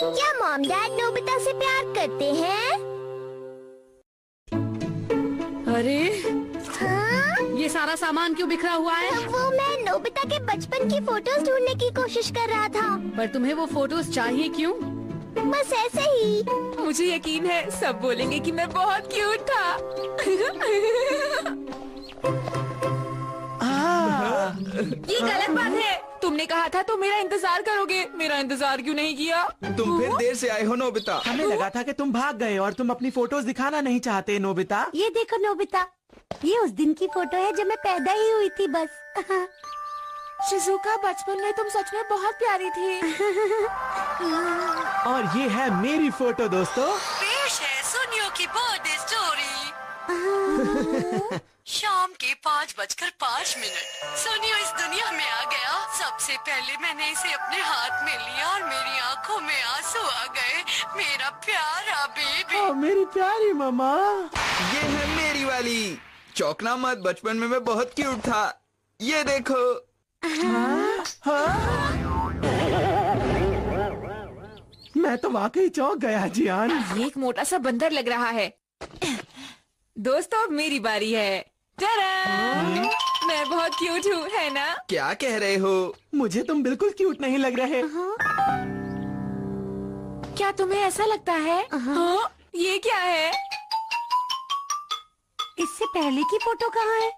क्या mom dad Nobita से प्यार करते हैं? अरे हाँ? ये सारा सामान क्यों बिखरा हुआ है? वो मैं नोबिता के बचपन की फोटोज ढूंढने की कोशिश कर रहा था। पर तुम्हें वो फोटोज चाहिए क्यों? बस ऐसे ही। मुझे यकीन है सब बोलेंगे कि मैं बहुत क्यूट था। ये गलत बात है। तुमने कहा था तुम मेरा इंतजार करोगे, मेरा इंतजार क्यों नहीं किया? तुम फिर देर से आए हो नोबिता। हमें लगा था कि तुम भाग गए और तुम अपनी फोटोज दिखाना नहीं चाहते नोबिता। ये देखो नोबिता, ये उस दिन की फोटो है जब मैं पैदा ही हुई थी बस। शिजुका, बचपन में तुम सच में बहुत प्यारी थी। और ये है मेरी फोटो दोस्तों। पेश है सुनियो की बर्थडे स्टोरी। शाम के 5:05। सोनियो इस दुनिया में आ गया। सबसे पहले मैंने इसे अपने हाथ में लिया और मेरी आंखों में आंसू आ गए। मेरा प्यारा बेबी। ओ, मेरी प्यारी मम्मा। ये है मेरी वाली। चौंकना मत, बचपन में मैं बहुत क्यूट था। ये देखो। मैं तो वाकई चौंक गया जियान। ये एक मोटा सा बंदर लग रहा है। दोस्तों अब मेरी बारी है। टडा! मैं बहुत क्यूट हूँ, है ना? क्या कह रहे हो? मुझे तुम बिल्कुल क्यूट नहीं लग रहे। क्या तुम्हें ऐसा लगता है? हाँ? ये क्या है? इससे पहले की फोटो कहाँ है?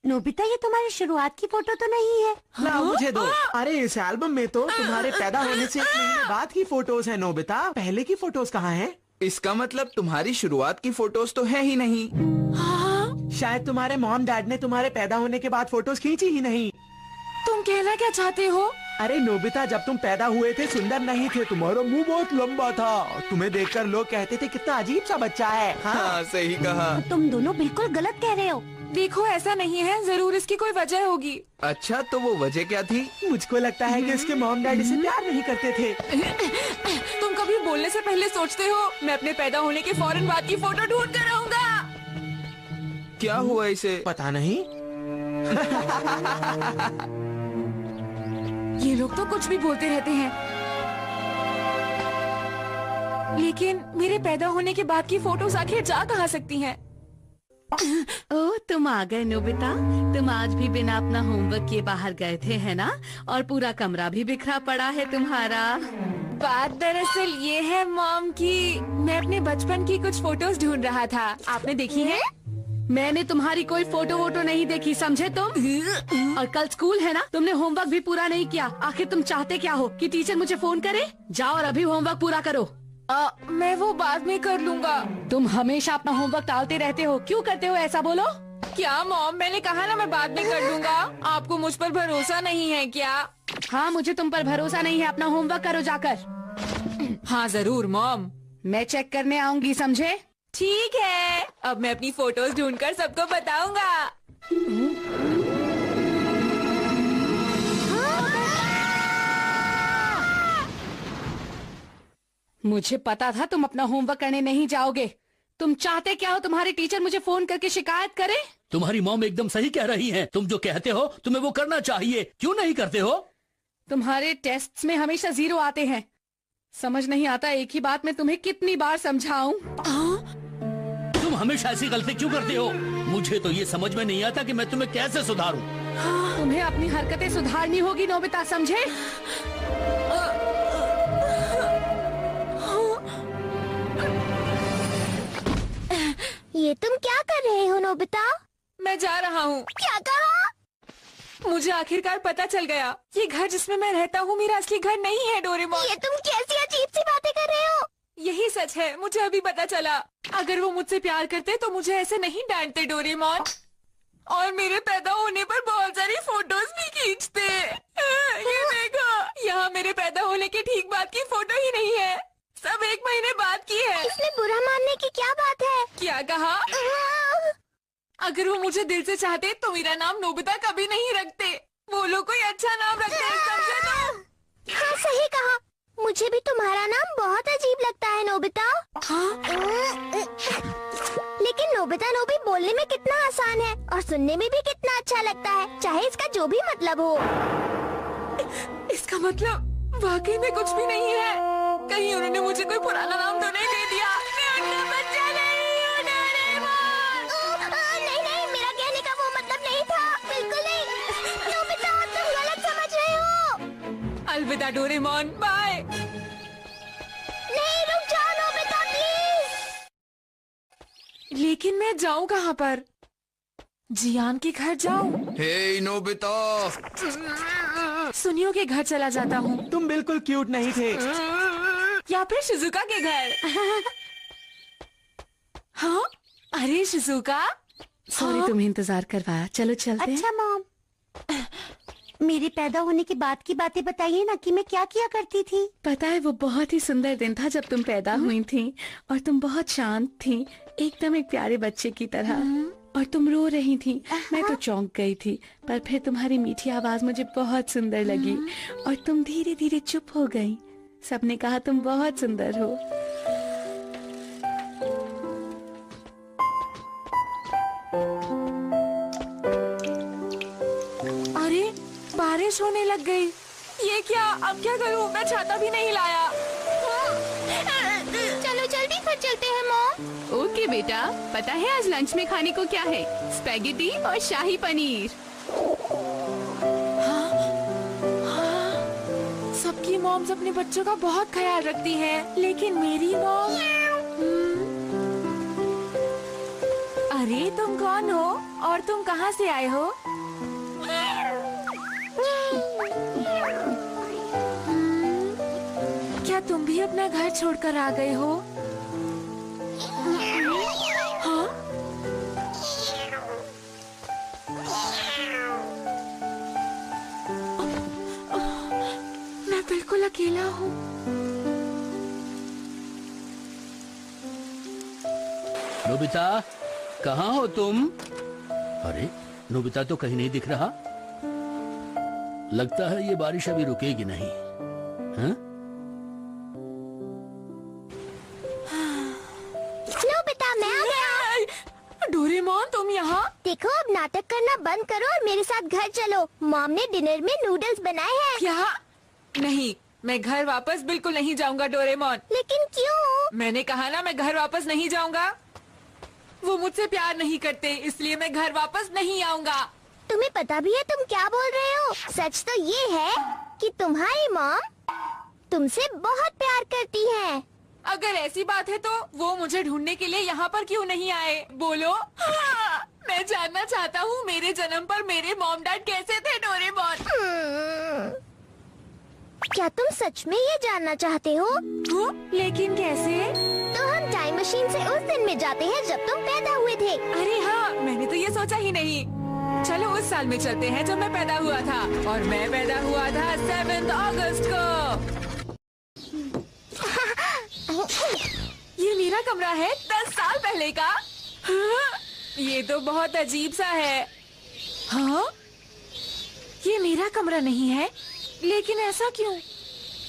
नोबिता, ये तुम्हारी शुरुआत की फोटो तो नहीं है? ला मुझे दो। अरे इस एल्बम में तो तुम्हारे पैदा होने से 1 महीने बाद की फोटोज है नोबिता। पहले की फोटोज कहाँ हैं? इसका मतलब तुम्हारी शुरुआत की फोटोज तो है ही नहीं। शायद तुम्हारे मॉम डैड ने तुम्हारे पैदा होने के बाद फोटोज खींची ही नहीं। तुम कहना क्या चाहते हो? अरे नोबिता, जब तुम पैदा हुए थे सुंदर नहीं थे, तुम्हारा मुंह बहुत लंबा था। तुम्हें देखकर लोग कहते थे कितना अजीब सा बच्चा है। हाँ, सही कहा। तुम दोनों बिल्कुल गलत कह रहे हो। देखो ऐसा नहीं है, जरूर इसकी कोई वजह होगी। अच्छा, तो वो वजह क्या थी? मुझको लगता है कि इसके मॉम डैड इसे प्यार नहीं करते थे। तुम कभी बोलने से पहले सोचते हो? मैं अपने पैदा होने के फौरन बाद की फोटो ढूंढ कर रहूंगा। क्या हुआ इसे? पता नहीं। ये लोग तो कुछ भी बोलते रहते हैं, लेकिन मेरे पैदा होने के बाद की फोटोज आखिर जा कहाँ सकती हैं? ओह, तुम आ गए नोबिता। तुम आज भी बिना अपना होमवर्क किए बाहर गए थे, है ना? और पूरा कमरा भी बिखरा पड़ा है तुम्हारा। बात दरअसल ये है मॉम की, मैं अपने बचपन की कुछ फोटोज ढूंढ रहा था। आपने देखी है? मैंने तुम्हारी कोई फोटो वोटो नहीं देखी, समझे तुम? और कल स्कूल है ना, तुमने होमवर्क भी पूरा नहीं किया। आखिर तुम चाहते क्या हो कि टीचर मुझे फोन करे? जाओ और अभी होमवर्क पूरा करो। मैं वो बाद में कर लूँगा। तुम हमेशा अपना होमवर्क टालते रहते हो, क्यों करते हो ऐसा? बोलो। क्या मॉम, मैंने कहा ना मैं बाद में कर लूँगा। आपको मुझ पर भरोसा नहीं है क्या? हाँ, मुझे तुम पर भरोसा नहीं है। अपना होमवर्क करो जाकर। हाँ जरूर मॉम। मैं चेक करने आऊंगी, समझे? ठीक है, अब मैं अपनी फोटोज ढूंढकर सबको बताऊंगा। मुझे पता था तुम अपना होमवर्क करने नहीं जाओगे। तुम चाहते क्या हो? तुम्हारे टीचर मुझे फोन करके शिकायत करे? तुम्हारी मॉम एकदम सही कह रही हैं। तुम जो कहते हो तुम्हें वो करना चाहिए, क्यों नहीं करते हो? तुम्हारे टेस्ट्स में हमेशा 0 आते हैं। समझ नहीं आता एक ही बात मैं तुम्हें कितनी बार समझाऊं। तुम हमेशा ऐसी गलती क्यों करते हो? मुझे तो ये समझ में नहीं आता कि मैं तुम्हें कैसे सुधारूं। तुम्हें अपनी हरकतें सुधारनी होगी नोबिता, समझे? ये तुम क्या कर रहे हो नोबिता? मैं जा रहा हूँ। क्या कहा? मुझे आखिरकार पता चल गया, ये घर जिसमें मैं रहता हूँ मेरा असली घर नहीं है डोरेमोन। ये तुम कैसी अजीब सी बातें कर रहे हो? यही सच है, मुझे अभी पता चला। अगर वो मुझसे प्यार करते तो मुझे ऐसे नहीं डांटते डोरेमोन, और मेरे पैदा होने पर बहुत सारी फोटोज भी खींचते। ये देखो, यहाँ मेरे पैदा होने के ठीक बाद की फोटो ही नहीं है, सब 1 महीने बाद की है। इसमें बुरा मानने की क्या बात है? क्या कहा? अगर वो मुझे दिल से चाहते तो मेरा नाम नोबिता कभी नहीं रखते। वो लोग कोई अच्छा नाम रखते हैं, समझे तुम? हाँ सही कहा, मुझे भी तुम्हारा नाम बहुत अजीब लगता है नोबिता। हाँ? लेकिन नोबिता नोबी बोलने में कितना आसान है और सुनने में भी कितना अच्छा लगता है, चाहे इसका जो भी मतलब हो। इसका मतलब वाकई में कुछ भी नहीं है। कहीं उन्होंने मुझे कोई पुराना नाम तो नहीं दे दिया। मैं उनका बच्चा नहीं हूँ डोरेमोन। नहीं नहीं, मेरा कहने का वो मतलब नहीं था, बिल्कुल नहीं। नोबिता, तुम गलत समझ रहे हो। अलविदा डोरेमोन, बाय। नहीं, रुक जाओ नोबिता प्लीज। लेकिन मैं जाऊँ कहाँ पर? जियान के घर जाऊँ? हे नोबिता, सुनियो के घर चला जाता हूँ, तुम बिल्कुल क्यूट नहीं थे। या फिर शिजुका के घर। हाँ, अरे शिजुका, सॉरी तुम्हें इंतजार करवाया। चलो चलते हैं। अच्छा मॉम, मेरे पैदा होने के बाद की बातें बताइए ना कि मैं क्या किया करती थी। पता है वो बहुत ही सुंदर दिन था जब तुम पैदा हुई थी और तुम बहुत शांत थी, एकदम एक प्यारे बच्चे की तरह। और तुम रो रही थी। मैं तो चौंक गई थी, पर फिर तुम्हारी मीठी आवाज मुझे बहुत सुंदर लगी और तुम धीरे धीरे चुप हो गई। सबने कहा तुम बहुत सुंदर हो। अरे बारिश होने लग गई। ये क्या, अब क्या करूँ? मैं छाता भी नहीं लाया। चलो जल्दी घर चलते हैं मॉम। ओके बेटा, पता है आज लंच में खाने को क्या है? स्पैगेटी और शाही पनीर। सबकी मॉम्स अपने बच्चों का बहुत ख्याल रखती हैं, लेकिन मेरी मॉम। अरे तुम कौन हो और तुम कहाँ से आए हो? क्या तुम भी अपना घर छोड़कर आ गए हो? हाँ? मैं बिल्कुल अकेला हूँ। नोबिता, कहाँ हो तुम? अरे नोबिता तो कहीं नहीं दिख रहा। लगता है ये बारिश अभी रुकेगी नहीं। हाँ? नोबिता, मैं आ गया। डोरेमोन, तुम यहाँ? देखो, अब नाटक करना बंद करो और मेरे साथ घर चलो। मॉम ने डिनर में नूडल्स बनाए हैं। क्या? नहीं, मैं घर वापस बिल्कुल नहीं जाऊंगा डोरेमोन। लेकिन क्यों? मैंने कहा ना, मैं घर वापस नहीं जाऊंगा। वो मुझसे प्यार नहीं करते, इसलिए मैं घर वापस नहीं आऊंगा। तुम्हें पता भी है तुम क्या बोल रहे हो? सच तो ये है कि तुम्हारी मॉम तुमसे बहुत प्यार करती है। अगर ऐसी बात है तो वो मुझे ढूंढने के लिए यहाँ पर क्यों नहीं आए? बोलो। हाँ, मैं जानना चाहता हूँ मेरे जन्म पर मेरे मॉम डैड कैसे थे डोरेमोन। क्या तुम सच में ये जानना चाहते हो? लेकिन कैसे? तो हम टाइम मशीन से उस दिन में जाते हैं जब तुम पैदा हुए थे। अरे हाँ, मैंने तो ये सोचा ही नहीं। चलो उस साल में चलते हैं जब मैं पैदा हुआ था, और मैं पैदा हुआ था 7 अगस्त को। ये मेरा कमरा है 10 साल पहले का। हाँ, ये तो बहुत अजीब सा है। हाँ, ये मेरा कमरा नहीं है, लेकिन ऐसा क्यों?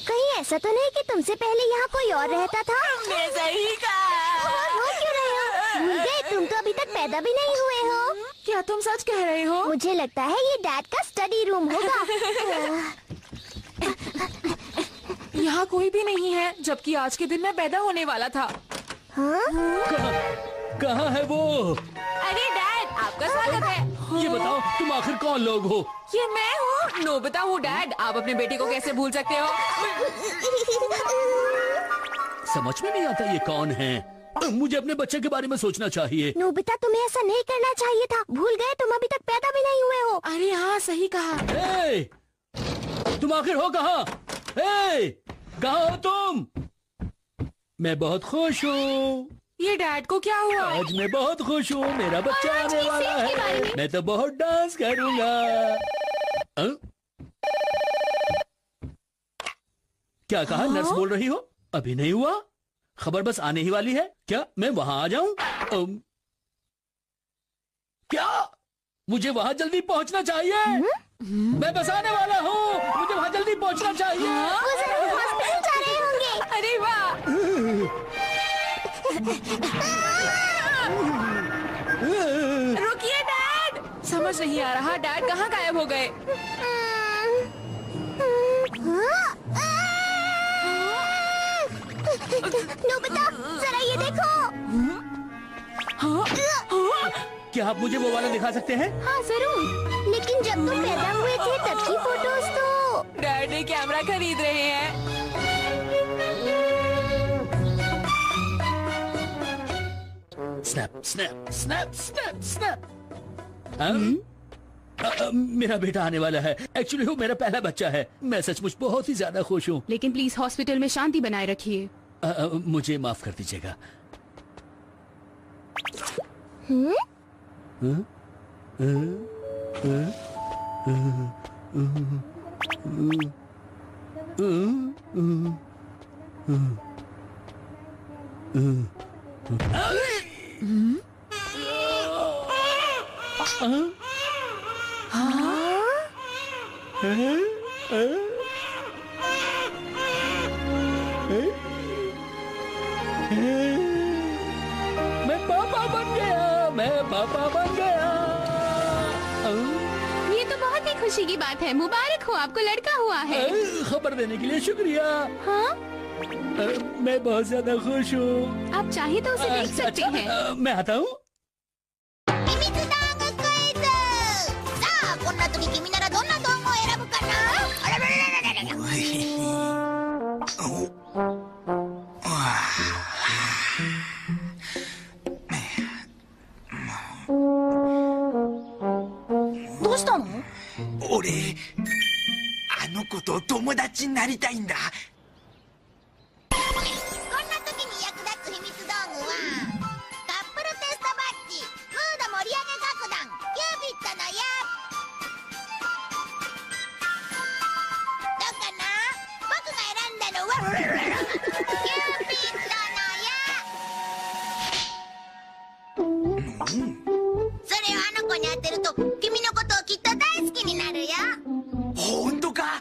कहीं ऐसा तो नहीं कि तुमसे पहले यहाँ कोई और रहता था? मैं सही कहा। हो क्यों रहे हो? भूल गए, तुम तो अभी तक पैदा भी नहीं हुए हो। क्या तुम सच कह रहे हो? मुझे लगता है ये डैड का स्टडी रूम होगा। यहाँ कोई भी नहीं है, जबकि आज के दिन मैं पैदा होने वाला था। हाँ? कहाँ है वो? अरे डैड, आपका स्वागत है। ये बताओ तुम आखिर कौन लोग हो? ये मैं हूँ, नोबिता हूँ डैड। आप अपने बेटे को कैसे भूल सकते हो? समझ में नहीं आता ये कौन है। मुझे अपने बच्चे के बारे में सोचना चाहिए। नोबिता, तुम्हें ऐसा नहीं करना चाहिए था। भूल गए, तुम अभी तक पैदा भी नहीं हुए हो। अरे हाँ, सही कहा। ए, तुम आखिर हो कहाँ? कहाँ हो तुम? मैं बहुत खुश हूँ। ये डैड को क्या हुआ? आज मैं बहुत खुश हूँ, मेरा बच्चा आने वाला है। मैं तो बहुत डांस करूँगा। क्या कहा? नर्स बोल रही हो? अभी नहीं हुआ? खबर बस आने ही वाली है। क्या मैं वहाँ आ जाऊँ? क्या मुझे वहाँ जल्दी पहुँचना चाहिए? मैं बस आने वाला हूँ, मुझे वहाँ जल्दी पहुँचना चाहिए। वो जरूर हॉस्पिटल जा रहे होंगे। अरे वाह। रुकिए डैड। समझ नहीं आ रहा, डैड कहाँ गायब हो गए? क्या आप मुझे वो वाला दिखा सकते हैं? हाँ जरूर, लेकिन जब तुम पैदा हुए थे तब की फोटोज तो। डैडी कैमरा खरीद रहे हैं। Snap snap snap snap snap. मेरा बेटा आने वाला है। एक्चुअली वो मेरा पहला बच्चा है। मैं सचमुच बहुत ही ज्यादा खुश हूँ। लेकिन प्लीज हॉस्पिटल में शांति बनाए रखिए। मुझे माफ कर दीजिएगा। मैं पापा बन गया, मैं पापा बन गया। ये तो बहुत ही खुशी की बात है। मुबारक हो, आपको लड़का हुआ है। खबर देने के लिए शुक्रिया। हाँ, मैं बहुत ज्यादा खुश हूँ। आप चाहे तो उसे देख सकते हैं। मैं आता हूँ। 秘密道具クイズ。さあ、こんな時君ならどんな道具を選ぶかな。あららららららら。どうしたの？俺、あの子と友達になりたいんだ。こんな時に役立つ秘密道具はカップルテストバッジ、ムード盛り上げ楽団、キュービットの矢。どうかな？僕が選んだのはキュービットの矢。それをあの子に当てると君のことをきっと大好きになるよ。本当か？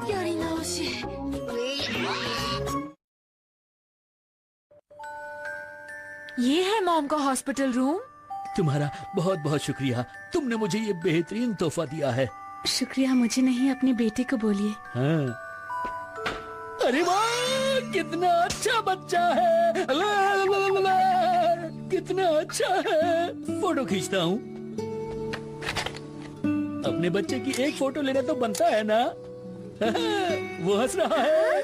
やり直し。ये है मॉम का हॉस्पिटल रूम। तुम्हारा बहुत बहुत शुक्रिया। तुमने मुझे ये बेहतरीन तोहफा दिया है। शुक्रिया मुझे नहीं, अपने बेटे को बोलिए। हाँ। अरे वाह, कितना अच्छा बच्चा है। ला, ला, ला, ला, ला, कितना अच्छा है। फोटो खींचता हूँ। अपने बच्चे की एक फोटो लेना तो बनता है ना। वो हंस रहा है।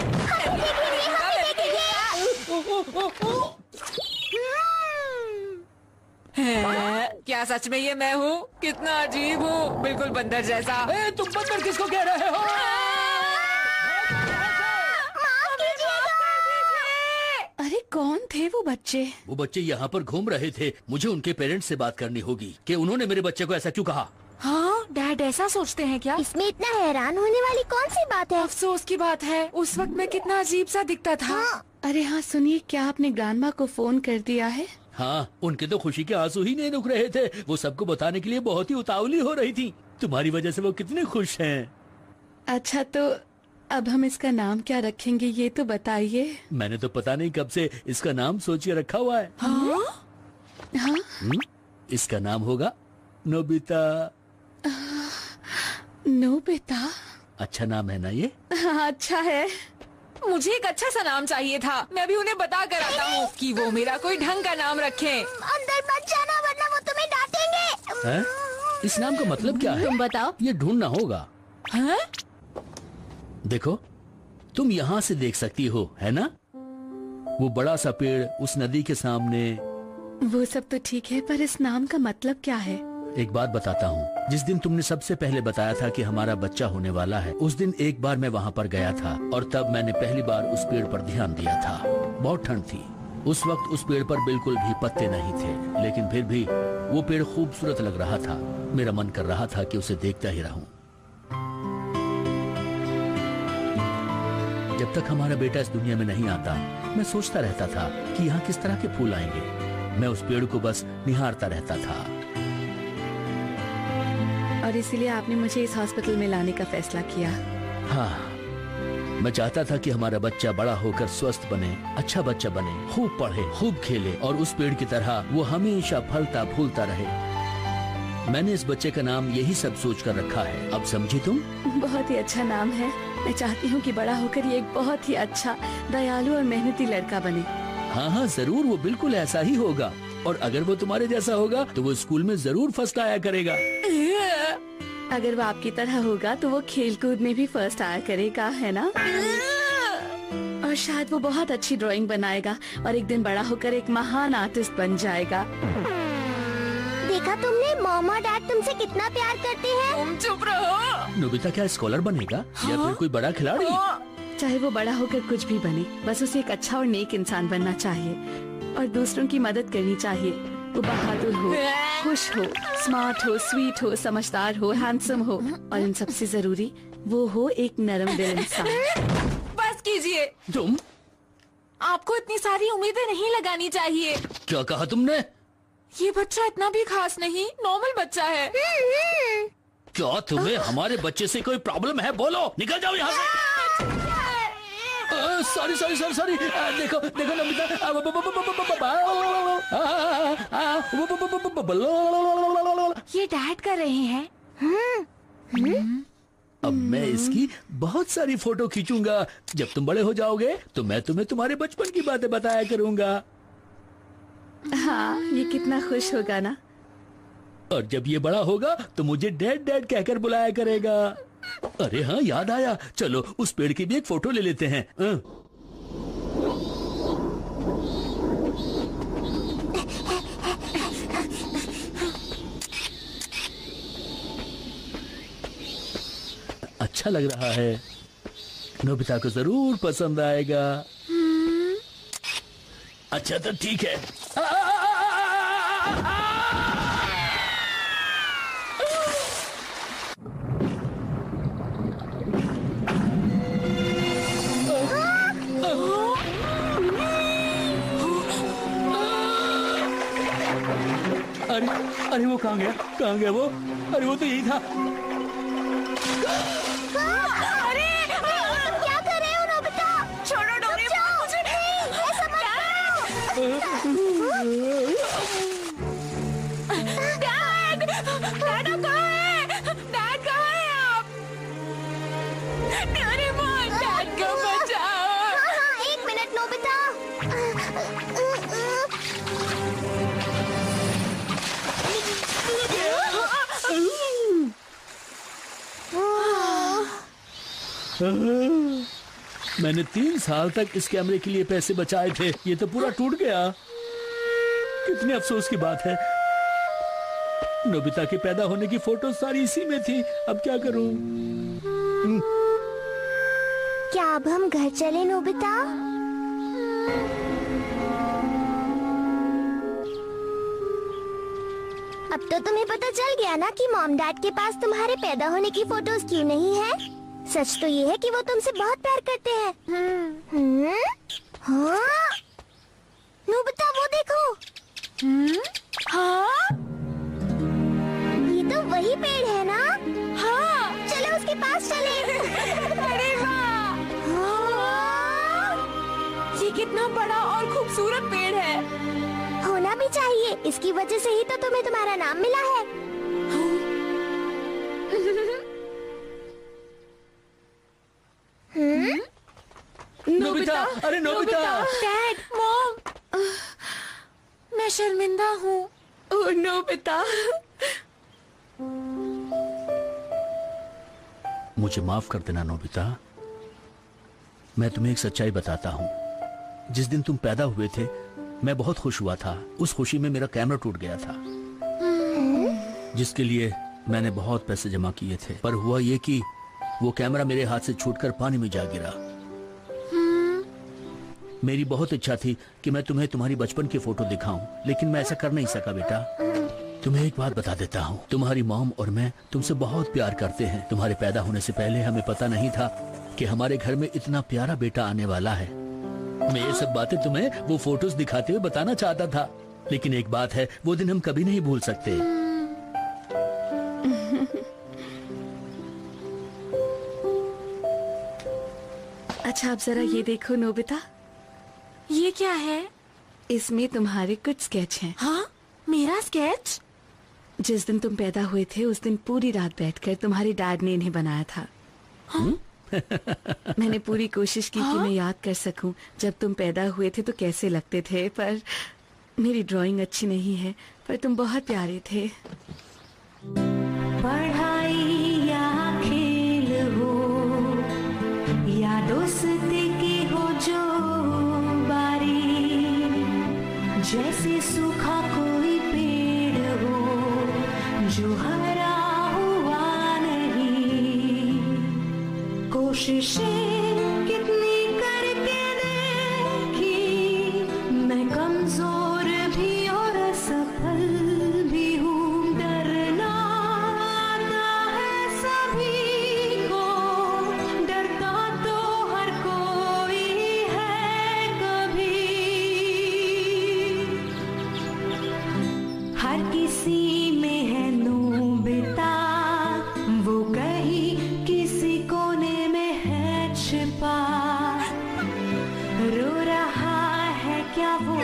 है? क्या सच में ये मैं हूँ? कितना अजीब हूँ, बिल्कुल बंदर जैसा। तुम बंदर किसको कह रहे हो? अरे कौन थे वो बच्चे? वो बच्चे यहाँ पर घूम रहे थे। मुझे उनके पेरेंट्स से बात करनी होगी कि उन्होंने मेरे बच्चे को ऐसा क्यों कहा। हाँ, डैड ऐसा सोचते हैं क्या? इसमें इतना हैरान होने वाली कौन सी बात है? अफसोस की बात है, उस वक्त मैं कितना अजीब सा दिखता था। अरे हाँ सुनिए, क्या आपने ग्रैंडमा को फोन कर दिया है? हाँ, उनके तो खुशी के आंसू ही नहीं रुक रहे थे। वो सबको बताने के लिए बहुत ही उतावली हो रही थी। तुम्हारी वजह से वो कितने खुश हैं। अच्छा तो अब हम इसका नाम क्या रखेंगे ये तो बताइए। मैंने तो पता नहीं कब से इसका नाम सोच के रखा हुआ है। हाँ? इसका नाम होगा नोबिता। नोबिता? अच्छा नाम है ना ये? हाँ अच्छा है। मुझे एक अच्छा सा नाम चाहिए था। मैं अभी उन्हें बता कर आता हूँ कि वो मेरा कोई ढंग का नाम रखें। अंदर मत जाना वरना वो तुम्हें डांटेंगे। है? इस नाम का मतलब क्या है? तुम बताओ। ये ढूंढना होगा। हाँ? देखो, तुम यहाँ से देख सकती हो, है ना? वो बड़ा सा पेड़ उस नदी के सामने। वो सब तो ठीक है, पर इस नाम का मतलब क्या है? एक बात बताता हूँ। जिस दिन तुमने सबसे पहले बताया था कि हमारा बच्चा होने वाला है, उस दिन एक बार मैं वहाँ पर गया था और तब मैंने पहली बार उस पेड़ पर ध्यान दिया था। बहुत ठंड थी। उस वक्त उस पेड़ पर बिल्कुल भी पत्ते नहीं थे, लेकिन फिर भी वो पेड़ खूबसूरत लग रहा था। मेरा मन कर रहा था कि उसे देखता ही रहूं। जब तक हमारा बेटा इस दुनिया में नहीं आता, मैं सोचता रहता था कि यहाँ किस तरह के फूल आएंगे। मैं उस पेड़ को बस निहारता रहता था। और इसीलिए आपने मुझे इस हॉस्पिटल में लाने का फैसला किया। हाँ, मैं चाहता था कि हमारा बच्चा बड़ा होकर स्वस्थ बने, अच्छा बच्चा बने, खूब पढ़े, खूब खेले और उस पेड़ की तरह वो हमेशा फलता फूलता रहे। मैंने इस बच्चे का नाम यही सब सोच कर रखा है। अब समझी तुम? बहुत ही अच्छा नाम है। मैं चाहती हूँ कि बड़ा होकर ये एक बहुत ही अच्छा, दयालु और मेहनती लड़का बने। हाँ हाँ जरूर, वो बिल्कुल ऐसा ही होगा। और अगर वो तुम्हारे जैसा होगा तो वो स्कूल में जरूर फर्स्ट आया करेगा। अगर वो आपकी तरह होगा तो वो खेल कूद में भी फर्स्ट आया करेगा, है ना? और शायद वो बहुत अच्छी ड्राइंग बनाएगा और एक दिन बड़ा होकर एक महान आर्टिस्ट बन जाएगा। देखा तुमने, मॉम और डैड तुमसे कितना प्यार करते हैं। तुम चुप रहो। नोबिता क्या स्कॉलर बनेगा या फिर कोई बड़ा खिलाड़ी? चाहे वो बड़ा होकर कुछ भी बने, बस उसे एक अच्छा और नेक इंसान बनना चाहिए और दूसरों की मदद करनी चाहिए। वो बहादुर हो, खुश हो, स्मार्ट हो, स्वीट हो, समझदार हो, हैंडसम हो और इन सबसे जरूरी वो हो एक नरम दिल इंसान। बस कीजिए। तुम? आपको इतनी सारी उम्मीदें नहीं लगानी चाहिए। क्या कहा तुमने? ये बच्चा इतना भी खास नहीं, नॉर्मल बच्चा है। क्या तुम्हें हमारे बच्चे से कोई प्रॉब्लम है? बोलो, निकल जाओ यहाँ से। Sorry sorry sorry sorry. देखो देखो नमिता, ये डैड कर रहे हैं। अब मैं इसकी बहुत सारी फोटो खींचूंगा। जब तुम बड़े हो जाओगे तो मैं तुम्हें तुम्हारे बचपन की बातें बताया करूंगा। हाँ, ये कितना खुश होगा ना। और जब ये बड़ा होगा तो मुझे डैड डैड कहकर बुलाया करेगा। अरे हाँ, याद आया, चलो उस पेड़ की भी एक फोटो ले लेते हैं। अच्छा लग रहा है, नोबिता को जरूर पसंद आएगा। अच्छा तो ठीक है। अरे अरे वो कहाँ गया? कहाँ गया वो? अरे वो तो यही था। अरे तुम क्या कर रहे हो नोबिता? छोड़ो डोरेमोन, मुझे ऐसा मत करो। डैड, डैड आप कहाँ हैं? डैड कहाँ हैं आप? डोरेमोन, डैड को बचाओ। हाँ, एक मिनट नोबिता। मैंने 3 साल तक इस कैमरे के लिए पैसे बचाए थे, ये तो पूरा टूट गया। कितने अफसोस की बात है। नोबिता के पैदा होने की फोटो सारी इसी में थी। अब क्या करूं? क्या अब हम घर चले नोबिता? अब तो तुम्हें पता चल गया ना कि मॉम डैड के पास तुम्हारे पैदा होने की फोटोज क्यों नहीं है। सच तो ये है कि वो तुमसे बहुत प्यार करते हैं। हाँ? नोबिता वो देखो। हाँ? ये तो वही पेड़ है ना? हाँ। चलो उसके पास चले। अरे वाह! ये कितना बड़ा और खूबसूरत पेड़ है। होना भी चाहिए, इसकी वजह से ही तो तुम्हें तुम्हारा नाम मिला है। नोबिता, अरे नोबिता। डैड, मॉम, मैं शर्मिंदा हूँ। ओह नोबिता। मुझे माफ कर देना नोबिता। मैं तुम्हें एक सच्चाई बताता हूँ। जिस दिन तुम पैदा हुए थे मैं बहुत खुश हुआ था। उस खुशी में मेरा कैमरा टूट गया था, जिसके लिए मैंने बहुत पैसे जमा किए थे। पर हुआ ये कि वो कैमरा मेरे हाथ से छूटकर पानी में जा गिरा। मेरी बहुत इच्छा थी कि मैं तुम्हें तुम्हारी बचपन की फोटो दिखाऊं, लेकिन मैं ऐसा कर नहीं सका बेटा। तुम्हें एक बात बता देता हूँ, तुम्हारी मॉम और मैं तुमसे बहुत प्यार करते हैं। तुम्हारे पैदा होने से पहले हमें पता नहीं था कि हमारे घर में इतना प्यारा बेटा आने वाला है। मैं ये सब बातें तुम्हें वो फोटोज दिखाते हुए बताना चाहता था, लेकिन एक बात है, वो दिन हम कभी नहीं भूल सकते। अच्छा अब जरा ये देखो नोबिता, ये क्या है? इसमें तुम्हारे कुछ स्केच हैं। हाँ, मेरा स्केच? जिस दिन तुम पैदा हुए थे उस दिन पूरी रात बैठकर तुम्हारे डैड ने इन्हें बनाया था। मैंने पूरी कोशिश की कि मैं याद कर सकूं जब तुम पैदा हुए थे तो कैसे लगते थे, पर मेरी ड्राइंग अच्छी नहीं है, पर तुम बहुत प्यारे थे। पढ़ाई या खेल हो या दोस्ती की हो जो बारी, जैसे सूखा कोई पेड़ हो जो हरा हुआ नहीं। कोशिशें कितनी करके देखी, मैं कमजोर भी और असफल भी हूँ। डरना आता है सभी को, डरता तो हर कोई है कभी। हर किसी में है नोबिता, वो कहीं किसी कोने में है छिपा। रो रहा है क्या वो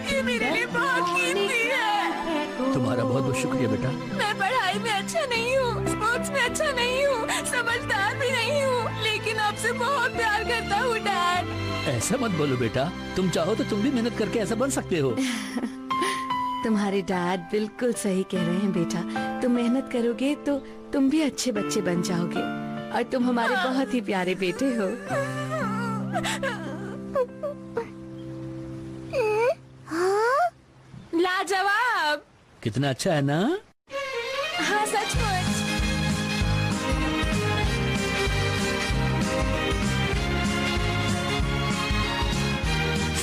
ये मेरे लिए बहुत कीमती है। तुम्हारा बहुत बहुत शुक्रिया बेटा। मैं पढ़ाई में अच्छा नहीं हूँ, स्पोर्ट्स में अच्छा नहीं हूँ, समझदार भी नहीं हूँ, लेकिन आपसे बहुत प्यार करता हूँ डैड। ऐसा मत बोलो बेटा, तुम चाहो तो तुम भी मेहनत करके ऐसा बन सकते हो। तुम्हारे डैड बिल्कुल सही कह रहे हैं बेटा। तुम मेहनत करोगे तो तुम भी अच्छे बच्चे बन जाओगे, और तुम हमारे बहुत ही प्यारे बेटे हो। लाजवाब। कितना अच्छा है ना? हाँ सचमुच।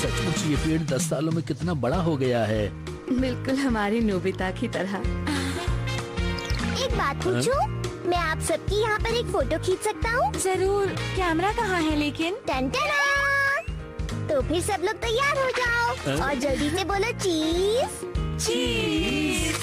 सचमुच ये पेड़ 10 सालों में कितना बड़ा हो गया है। बिल्कुल हमारी नोबिता की तरह। एक बात पूछूं? मैं आप सबकी यहाँ पर एक फोटो खींच सकता हूँ? जरूर। कैमरा कहाँ है लेकिन? टन-टना! तो फिर सब लोग तैयार हो जाओ और जल्दी से बोलो चीज। चीज।